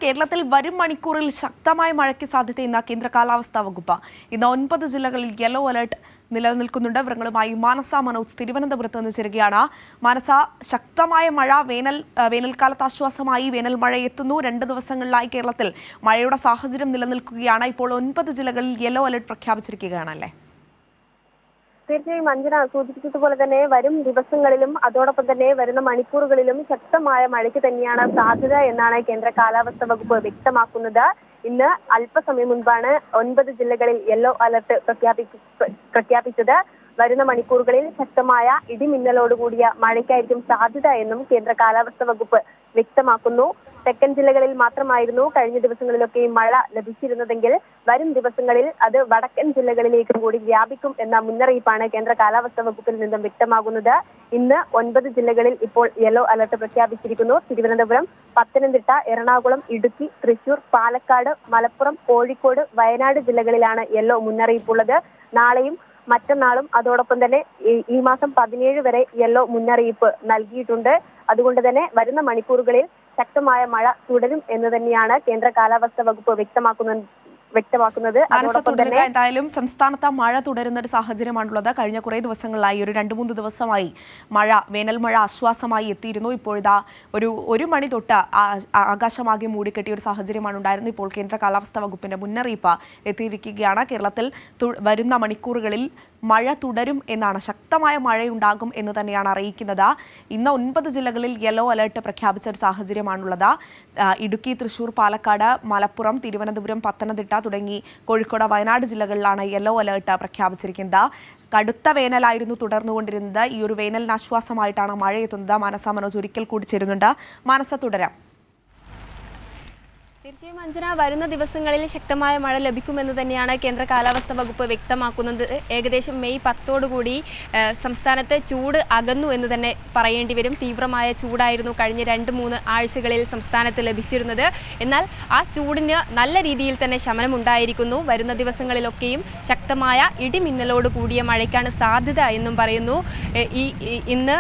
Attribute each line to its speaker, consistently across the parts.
Speaker 1: കേരളത്തിൽ വരും മണിക്കൂറിൽ ശക്തമായ മഴയ്ക്ക് സാധ്യതയെന്ന കേന്ദ്ര കാലാവസ്ഥാ വകുപ്പ്. ഇന്ന് 9 ജില്ലകളിൽ യെല്ലോ അലർട്ട് നിലനിൽക്കുന്നുണ്ട്. വിവരങ്ങളുമായി മാനസ മനോജ് തിരുവനന്തപുരത്ത് നിന്ന് ചേരുകയാണ്. മാനസ, ശക്തമായ മഴ വേനൽക്കാലത്ത് ആശ്വാസമായി വേനൽ മഴ എത്തുന്നു. 2 ദിവസങ്ങളിലായി കേരളത്തിൽ മഴയുടെ സാഹചര്യം നിലനിൽക്കുകയാണ്. ഇപ്പോൾ 9 ജില്ലകളിൽ യെല്ലോ അലർട്ട് പ്രഖ്യാപിച്ചിരിക്കുകയാണല്ലേ?
Speaker 2: തീർച്ചയായും അഞ്ജന സൂചിപ്പിച്ചതുപോലെ തന്നെ വരും ദിവസങ്ങളിലും അതോടൊപ്പം തന്നെ വരുന്ന മണിക്കൂറുകളിലും ശക്തമായ മഴയ്ക്ക് തന്നെയാണ് സാധ്യത എന്നാണ് കേന്ദ്ര കാലാവസ്ഥാ വകുപ്പ് വ്യക്തമാക്കുന്നത്. ഇന്ന് അല്പസമയം മുൻപാണ് 9 ജില്ലകളിൽ യെല്ലോ അലർട്ട് പ്രഖ്യാപിച്ചത്. വരുന്ന മണിക്കൂറുകളിൽ ശക്തമായ ഇടിമിന്നലോടുകൂടിയ മഴയ്ക്കായിരിക്കും സാധ്യത എന്നും കേന്ദ്ര കാലാവസ്ഥാ വകുപ്പ് വ്യക്തമാക്കുന്നു. തെക്കൻ ജില്ലകളിൽ മാത്രമായിരുന്നു കഴിഞ്ഞ ദിവസങ്ങളിലൊക്കെ മഴ ലഭിച്ചിരുന്നതെങ്കിൽ വരും ദിവസങ്ങളിൽ അത് വടക്കൻ ജില്ലകളിലേക്കും കൂടി വ്യാപിക്കും എന്ന മുന്നറിയിപ്പാണ് കേന്ദ്ര കാലാവസ്ഥാ വകുപ്പിൽ നിന്നും വ്യക്തമാകുന്നത്. ഇന്ന് 9 ജില്ലകളിൽ ഇപ്പോൾ യെല്ലോ അലർട്ട് പ്രഖ്യാപിച്ചിരിക്കുന്നു. തിരുവനന്തപുരം, പത്തനംതിട്ട, എറണാകുളം, ഇടുക്കി, തൃശൂർ, പാലക്കാട്, മലപ്പുറം, കോഴിക്കോട്, വയനാട് ജില്ലകളിലാണ് യെല്ലോ മുന്നറിയിപ്പുള്ളത്. നാളെയും മറ്റന്നാളും അതോടൊപ്പം തന്നെ ഈ മാസം 17 വരെ യെല്ലോ മുന്നറിയിപ്പ് നൽകിയിട്ടുണ്ട്. അതുകൊണ്ട് തന്നെ വരുന്ന മണിക്കൂറുകളിൽ ശക്തമായ മഴ തുടരും എന്ന് തന്നെയാണ് കേന്ദ്ര കാലാവസ്ഥാ വകുപ്പ് വ്യക്തമാക്കുന്നത്.
Speaker 1: എന്തായാലും സംസ്ഥാനത്ത് മഴ തുടരുന്ന ഒരു സാഹചര്യമാണുള്ളത്. കഴിഞ്ഞ കുറേ ദിവസങ്ങളിലായി, ഒരു 2-3 ദിവസമായി വേനൽ മഴ ആശ്വാസമായി എത്തിയിരുന്നു. ഇപ്പോഴിതാ ഒരു മണി തൊട്ട് ആകാശമാകെ മൂടിക്കെട്ടിയ ഒരു സാഹചര്യമാണ് ഉണ്ടായിരുന്നത്. ഇപ്പോൾ കേന്ദ്ര കാലാവസ്ഥാ വകുപ്പിന്റെ മുന്നറിയിപ്പ് എത്തിയിരിക്കുകയാണ്. കേരളത്തിൽ വരുന്ന മണിക്കൂറുകളിൽ മഴ തുടരും എന്നാണ്, ശക്തമായ മഴയുണ്ടാകും എന്ന് തന്നെയാണ് അറിയിക്കുന്നത്. ഇന്ന് 9 ജില്ലകളിൽ യെല്ലോ അലർട്ട് പ്രഖ്യാപിച്ച ഒരു സാഹചര്യമാണുള്ളത്. ഇടുക്കി, തൃശൂർ, പാലക്കാട്, മലപ്പുറം, തിരുവനന്തപുരം, പത്തനംതിട്ട തുടങ്ങി കോഴിക്കോട്, വയനാട് ജില്ലകളിലാണ് യെല്ലോ അലർട്ട് പ്രഖ്യാപിച്ചിരിക്കുന്നത്. കടുത്ത വേനലായിരുന്നു തുടർന്നുകൊണ്ടിരുന്നത്. ഈ ഒരു വേനലിന് ആശ്വാസമായിട്ടാണ് മഴ എത്തുന്നത്. മാനസ മനോജ് ഒരിക്കൽ കൂടി ചേരുന്നുണ്ട്. മാനസ, തുടരാം.
Speaker 3: തീർച്ചയായും അഞ്ജന, വരുന്ന ദിവസങ്ങളിൽ ശക്തമായ മഴ ലഭിക്കുമെന്ന് തന്നെയാണ് കേന്ദ്ര കാലാവസ്ഥാ വകുപ്പ് വ്യക്തമാക്കുന്നത്. ഏകദേശം മെയ് 10ഓടുകൂടി സംസ്ഥാനത്ത് ചൂട് അകന്നു എന്ന് തന്നെ പറയേണ്ടി വരും. തീവ്രമായ ചൂടായിരുന്നു കഴിഞ്ഞ 2-3 ആഴ്ചകളിൽ സംസ്ഥാനത്ത് ലഭിച്ചിരുന്നത്. എന്നാൽ ആ ചൂടിന് നല്ല രീതിയിൽ തന്നെ ശമനമുണ്ടായിരിക്കുന്നു. വരുന്ന ദിവസങ്ങളിലൊക്കെയും ശക്തമായ ഇടിമിന്നലോട് കൂടിയ മഴയ്ക്കാണ് സാധ്യത എന്നും പറയുന്നു. ഇന്ന്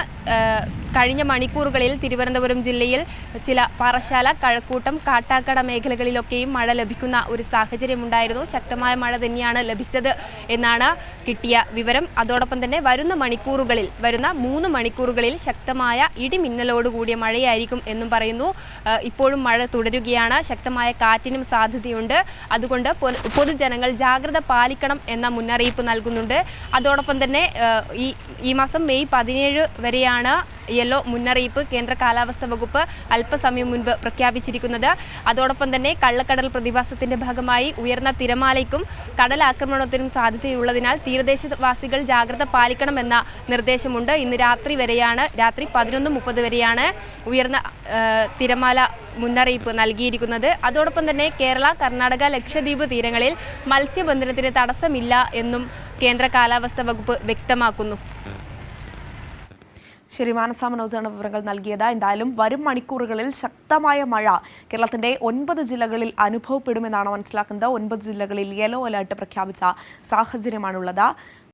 Speaker 3: കഴിഞ്ഞ മണിക്കൂറുകളിൽ തിരുവനന്തപുരം ജില്ലയിൽ ചില പാറശാല, കഴക്കൂട്ടം, കാട്ടാക്കട മേഖലകളിലൊക്കെയും മഴ ലഭിക്കുന്ന ഒരു സാഹചര്യമുണ്ടായിരുന്നു. ശക്തമായ മഴ തന്നെയാണ് ലഭിച്ചത് എന്നാണ് കിട്ടിയ വിവരം. അതോടൊപ്പം തന്നെ വരുന്ന 3 മണിക്കൂറുകളിൽ ശക്തമായ ഇടിമിന്നലോട് കൂടിയ മഴയായിരിക്കും എന്നും പറയുന്നു. ഇപ്പോഴും മഴ തുടരുകയാണ്. ശക്തമായ കാറ്റിനും സാധ്യതയുണ്ട്. അതുകൊണ്ട് പൊതുജനങ്ങൾ ജാഗ്രത പാലിക്കണം എന്ന മുന്നറിയിപ്പ് നൽകുന്നുണ്ട്. അതോടൊപ്പം തന്നെ ഈ മാസം മെയ് 17 വരെയാണ് യെല്ലോ മുന്നറിയിപ്പ് കേന്ദ്ര കാലാവസ്ഥാ വകുപ്പ് അല്പസമയം മുൻപ് പ്രഖ്യാപിച്ചിരിക്കുന്നത്. അതോടൊപ്പം തന്നെ കള്ളക്കടൽ പ്രതിഭാസത്തിന്റെ ഭാഗമായി ഉയർന്ന തിരമാലയ്ക്കും കടലാക്രമണത്തിനും സാധ്യതയുള്ളതിനാൽ തീരദേശവാസികൾ ജാഗ്രത പാലിക്കണമെന്ന നിർദ്ദേശമുണ്ട്. ഇന്ന് രാത്രി 11:30 വരെയാണ് ഉയർന്ന തിരമാല മുന്നറിയിപ്പ് നൽകിയിരിക്കുന്നത്. അതോടൊപ്പം തന്നെ കേരള, കർണാടക, ലക്ഷദ്വീപ് തീരങ്ങളിൽ മത്സ്യബന്ധനത്തിന് തടസ്സമില്ല എന്നും കേന്ദ്ര കാലാവസ്ഥാ വകുപ്പ് വ്യക്തമാക്കുന്നു.
Speaker 1: ശരി, മാനസ മനോജാണ് വിവരങ്ങൾ നൽകിയത്. എന്തായാലും വരും മണിക്കൂറുകളിൽ ശക്തമായ മഴ കേരളത്തിന്റെ 9 ജില്ലകളിൽ അനുഭവപ്പെടുമെന്നാണ് മനസ്സിലാക്കുന്നത്. 9 ജില്ലകളിൽ യെല്ലോ അലർട്ട് പ്രഖ്യാപിച്ച സാഹചര്യമാണുള്ളത്.